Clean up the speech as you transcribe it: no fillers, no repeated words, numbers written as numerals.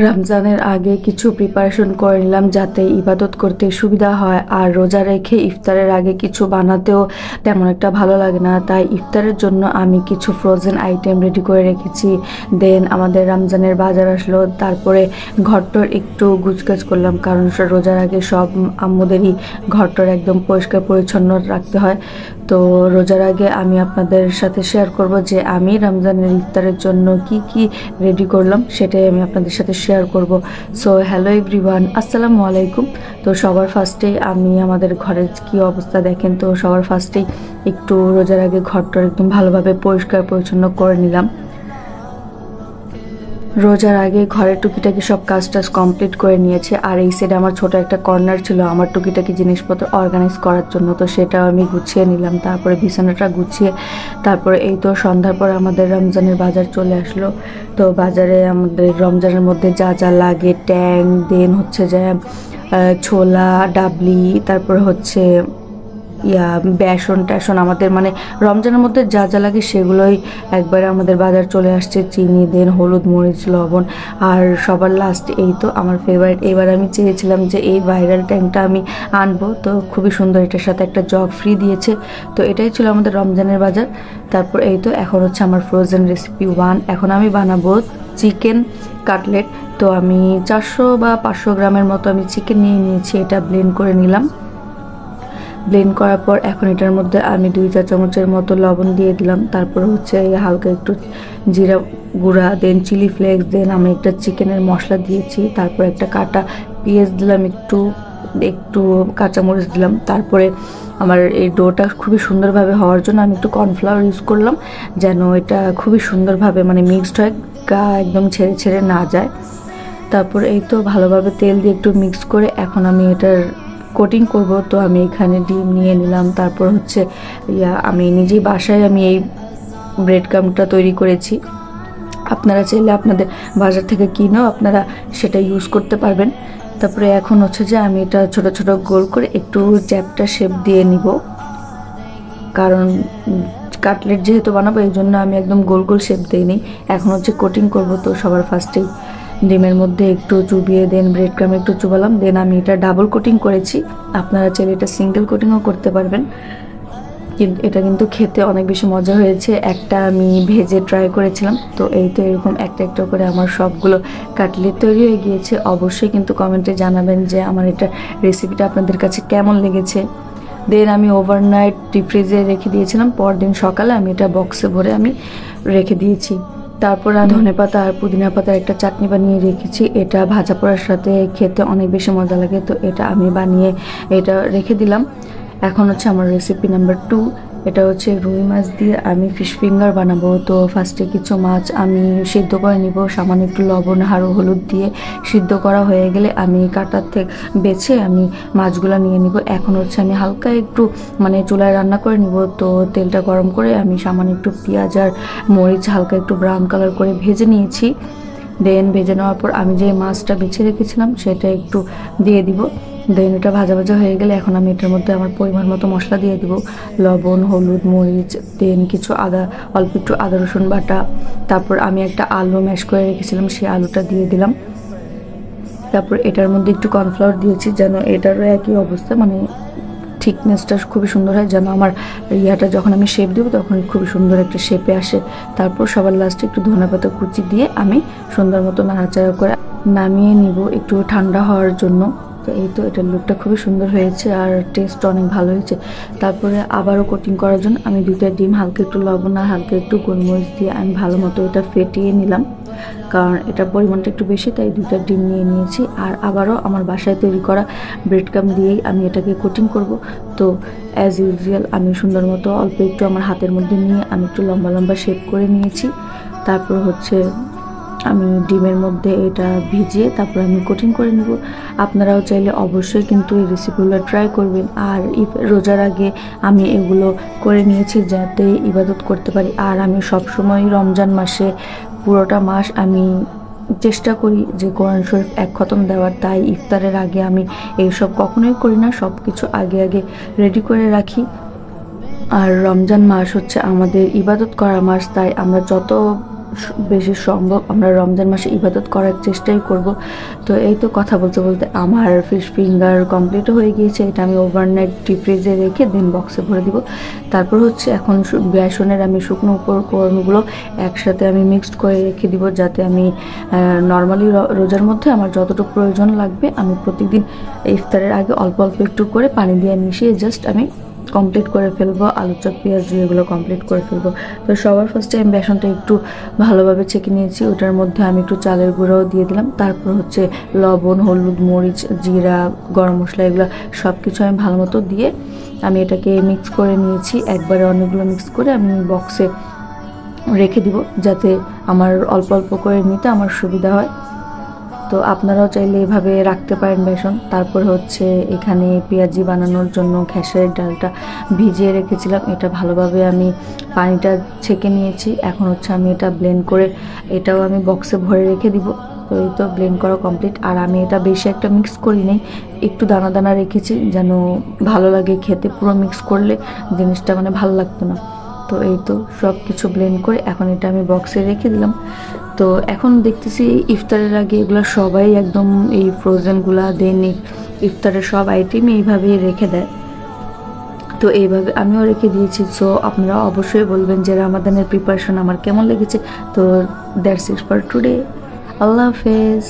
রমজানের আগে কিছু প্রিপারেশন করে নিলাম যাতে ইবাদত করতে সুবিধা হয়, আর রোজা রেখে ইফতারের আগে কিছু বানাতেও তেমন একটা ভালো লাগে না। তাই ইফতারের জন্য আমি কিছু ফ্রোজেন আইটেম রেডি করে রেখেছি। দেন আমাদের রমজানের বাজার আসলো, তারপরে ঘরটর একটু গুছগাছ করলাম, কারণ রোজার আগে সব আম্মুদেরই ঘরটর একদম পরিষ্কার পরিচ্ছন্ন রাখতে হয়। তো রোজার আগে আমি আপনাদের সাথে শেয়ার করব যে আমি রমজানের ইফতারের জন্য কি কি রেডি করলাম, সেটাই আমি আপনাদের সাথে শেয়ার করব। সো হ্যালো এভরিওয়ান, আসসালামু আলাইকুম। তো সবার ফার্স্টেই আমি আমাদের ঘরের কি অবস্থা দেখেন, তো সবার ফার্স্টেই একটু রোজার আগে ঘরটা একদম ভালোভাবে পরিষ্কার পরিচ্ছন্ন করে নিলাম। রোজার আগে ঘরের টুকিটাকি সব কাজ টাজ কমপ্লিট করে নিয়েছে, আর এই সাইডে আমার ছোট একটা কর্নার ছিল আমার টুকিটাকি জিনিসপত্র অর্গানাইজ করার জন্য, তো সেটাও আমি গুছিয়ে নিলাম। তারপরে বিছানাটা গুছিয়ে তারপরে এই তো সন্ধ্যার পর আমাদের রমজানের বাজার চলে আসলো। তো বাজারে আমাদের রমজানের মধ্যে যা যা লাগে, ট্যাং, দেন হচ্ছে যে ছোলা, ডাবলি, তারপরে হচ্ছে বেসন টেসন, আমাদের মানে রমজানের মধ্যে যা যা লাগে সেগুলোই একবারে আমাদের বাজার চলে আসছে। চিনি, দেন হলুদ, মরিচ, লবণ, আর সবার লাস্ট এই তো আমার ফেভারিট, এবার আমি চেয়েছিলাম যে এই ভাইরাল ট্যাংটা আমি আনবো, তো খুবই সুন্দর, এটার সাথে একটা জগ ফ্রি দিয়েছে। তো এটাই ছিল আমাদের রমজানের বাজার। তারপর এই তো এখন হচ্ছে আমার ফ্রোজেন রেসিপি 1। এখন আমি বানাবো চিকেন কাটলেট। তো আমি 400 বা 500 গ্রামের মতো আমি চিকেন নিয়ে নিয়েছি, এটা ব্লেন্ড করে নিলাম। ব্লেন্ড করার পর এখন এটার মধ্যে আমি 2 চা চামচের মতো লবণ দিয়ে দিলাম। তারপর হচ্ছে হালকা একটু জিরা গুঁড়া, দেন চিলি ফ্লেক্স, দেন আমি একটা চিকেনের মশলা দিয়েছি। তারপর একটা কাটা পেঁয়াজ দিলাম, একটু একটু কাঁচামরিচ দিলাম। তারপরে আমার এই ডোটা খুবই সুন্দরভাবে হওয়ার জন্য আমি একটু কর্নফ্লাওয়ার ইউজ করলাম, যেন এটা খুবই সুন্দরভাবে মানে মিক্সড হয়, গা একদম ছেড়ে ছেড়ে না যায়। তারপর এই তো ভালোভাবে তেল দিয়ে একটু মিক্স করে এখন আমি এটার কোটিং করব। তো আমি এখানে ডিম নিয়ে নিলাম। তারপর হচ্ছে আমি নিজেই বাসায় আমি এই ব্রেড ক্রাম্বটা তৈরি করেছি। আপনারা চাইলে আপনাদের বাজার থেকে কিনেও আপনারা সেটা ইউজ করতে পারবেন। তারপরে এখন হচ্ছে যে আমি এটা ছোট ছোট গোল করে একটু চ্যাপটা শেপ দিয়ে নিব, কারণ কাটলেট যেহেতু বানাবো এই জন্য আমি একদম গোল গোল শেপ দিইনি। এখন হচ্ছে কোটিং করব। তো সবার ফার্স্টেই ডিমের মধ্যে একটু চুবিয়ে, দেন ব্রেড ক্রাম একটু চুবালাম, দেন আমি এটা ডাবল কোটিং করেছি। আপনারা চাইলে এটা সিঙ্গেল কোটিংও করতে পারবেন, কিন্তু এটা কিন্তু খেতে অনেক বেশি মজা হয়েছে। একটা আমি ভেজে ট্রাই করেছিলাম। তো এই তো এরকম একটা একটা করে আমার সবগুলো কাটলেট তৈরি হয়ে গিয়েছে। অবশ্যই কিন্তু কমেন্টে জানাবেন যে আমার এটা রেসিপিটা আপনাদের কাছে কেমন লেগেছে। দেন আমি ওভারনাইট ডিপ ফ্রিজে রেখে দিয়েছিলাম, পরদিন সকালে আমি এটা বক্সে ভরে আমি রেখে দিয়েছি। তারপর আমি ধনেপাতা আর পুদিনা পাতার একটা চাটনি বানিয়ে রেখেছি, এটা ভাজা পোড়ার সাথে খেতে অনেক বেশি মজা লাগে। তো এটা আমি বানিয়ে এটা রেখে দিলাম। এখন হচ্ছে আমার রেসিপি নাম্বার 2, এটা হচ্ছে রুই মাছ দিয়ে আমি ফিশ ফিঙ্গার বানাবো। তো ফার্স্টে কিছু মাছ আমি সিদ্ধ করে নিব, সামান্য একটু লবণ আর হলুদ দিয়ে। সিদ্ধ করা হয়ে গেলে আমি কাটার থেকে বেছে আমি মাছগুলো নিয়ে নিব। এখন হচ্ছে আমি হালকা একটু মানে চুলায় রান্না করে নিব। তো তেলটা গরম করে আমি সামান্য একটু পেঁয়াজ আর মরিচ হালকা একটু ব্রাউন কালার করে ভেজে নিয়েছি। দেন ভেজে নেওয়ার পর আমি যে মাছটা বেছে রেখেছিলাম সেটা একটু দিয়ে দিব। দেন এটা ভাজা ভাজা হয়ে গেলে এখন আমি এটার মধ্যে আমার পরিমাণ মতো মশলা দিয়ে দিব, লবণ, হলুদ, মরিচ, দেন কিছু আদা, অল্প একটু আদা রসুন বাটা। তারপর আমি একটা আলু ম্যাশ করে রেখেছিলাম, সেই আলুটা দিয়ে দিলাম। তারপর এটার মধ্যে একটু কর্নফ্লাওয়ার দিয়েছি, যেন এটারও একই অবস্থা মানে থিকনেসটা খুবই সুন্দর হয়, যেন আমার ইয়াটা যখন আমি শেপ দেবো তখন খুবই সুন্দর একটা শেপে আসে। তারপর সবার লাস্টে একটু ধনেপাতা কুচি দিয়ে আমি সুন্দর মতো নাড়াচাড়া করে নামিয়ে নিব একটু ঠান্ডা হওয়ার জন্য। তো এই তো এটার লুকটা খুবই সুন্দর হয়েছে আর টেস্ট অনেক ভালো হয়েছে। তারপরে আবারও কোটিং করার জন্য আমি 2টা ডিম হালকা একটু লবণ আর হালকা একটু গোলমরিচ দিয়ে আমি ভালো মতো এটা ফেটিয়ে নিলাম, কারণ এটার পরিমাণটা একটু বেশি, তাই 2টা ডিম নিয়ে নিয়েছি। আর আবারও আমার বাসায় তৈরি করা ব্রেড ক্রাম্ব দিয়েই আমি এটাকে কোটিং করব। তো অ্যাজ ইউজুয়াল আমি সুন্দর মতো অল্প একটু আমার হাতের মধ্যে নিয়ে আমি একটু লম্বা লম্বা শেপ করে নিয়েছি। তারপর হচ্ছে আমি ডিমের মধ্যে এটা ভিজিয়ে তারপর আমি কোটিং করে নেব। আপনারাও চাইলে অবশ্যই কিন্তু এই রেসিপিগুলো ট্রাই করবেন। আর রোজার আগে আমি এগুলো করে নিয়েছি যাতে ইবাদত করতে পারি। আর আমি সবসময় রমজান মাসে পুরোটা মাস আমি চেষ্টা করি যে কোরআন শরীফ 1 খতম দেওয়ার, তাই ইফতারের আগে আমি এইসব কখনোই করি না, সব কিছু আগে আগে রেডি করে রাখি। আর রমজান মাস হচ্ছে আমাদের ইবাদত করা মাস, তাই আমরা যত বেশি সম্ভব আমরা রমজান মাসে ইবাদত করার চেষ্টাই করব। তো এই তো কথা বলতে বলতে আমার ফিশ ফিঙ্গার কমপ্লিট হয়ে গিয়েছে। এটা আমি ওভারনাইট ডিপ ফ্রিজে রেখে দেন বক্সে ভরে দিব। তারপর হচ্ছে এখন বেসনের আমি শুকনো উপকরণগুলো একসাথে আমি মিক্সড করে রেখে দিব, যাতে আমি নর্মালি রোজার মধ্যে আমার যতটুকু প্রয়োজন লাগবে আমি প্রতিদিন ইফতারের আগে অল্প অল্প একটু করে পানি দিয়ে মিশিয়ে জাস্ট আমি কমপ্লিট করে ফেলবো। আলু চপ, পেঁয়াজ দিয়ে এগুলো কমপ্লিট করে ফেলবো। তো সবার ফার্স্টে আমি বেসনটা একটু ভালোভাবে ছেঁকে নিয়েছি। ওটার মধ্যে আমি একটু চালের গুঁড়াও দিয়ে দিলাম। তারপর হচ্ছে লবণ, হলুদ, মরিচ, জিরা, গরম মশলা এগুলো সব কিছু আমি ভালো মতো দিয়ে আমি এটাকে মিক্স করে নিয়েছি। একবারে অনেকগুলো মিক্স করে আমি বক্সে রেখে দিব, যাতে আমার অল্প অল্প করে নিতে আমার সুবিধা হয়। তো আপনারাও চাইলে এভাবে রাখতে পারেন বেসন। তারপর হচ্ছে এখানে পেঁয়াজি বানানোর জন্য খেসারির ডালটা ভিজিয়ে রেখেছিলাম। এটা ভালোভাবে আমি পানিটা ছেঁকে নিয়েছি। এখন হচ্ছে আমি এটা ব্লেন্ড করে এটাও আমি বক্সে ভরে রেখে দিব। তো এই তো ব্লেন্ড করা কমপ্লিট। আর আমি এটা বেশি একটা মিক্স করি নাই, একটু দানা দানা রেখেছি যেন ভালো লাগে খেতে। পুরো মিক্স করলে জিনিসটা মানে ভালো লাগতো না। তো এই তো সব কিছু ব্লেন্ড করে এখন এটা আমি বক্সে রেখে দিলাম। তো এখন দেখতেছি ইফতারের আগে এগুলো সবাই একদম এই ফ্রোজেনগুলা দেন ইফতারের সব আইটেমই এইভাবেই রেখে দেয়। তো এইভাবে আমিও রেখে দিয়েছি। সো আপনারা অবশ্যই বলবেন যে রামাদানের প্রিপারেশন আমার কেমন লেগেছে। তো দ্যাটস ইট ফর টুডে। আল্লাহ হাফেজ।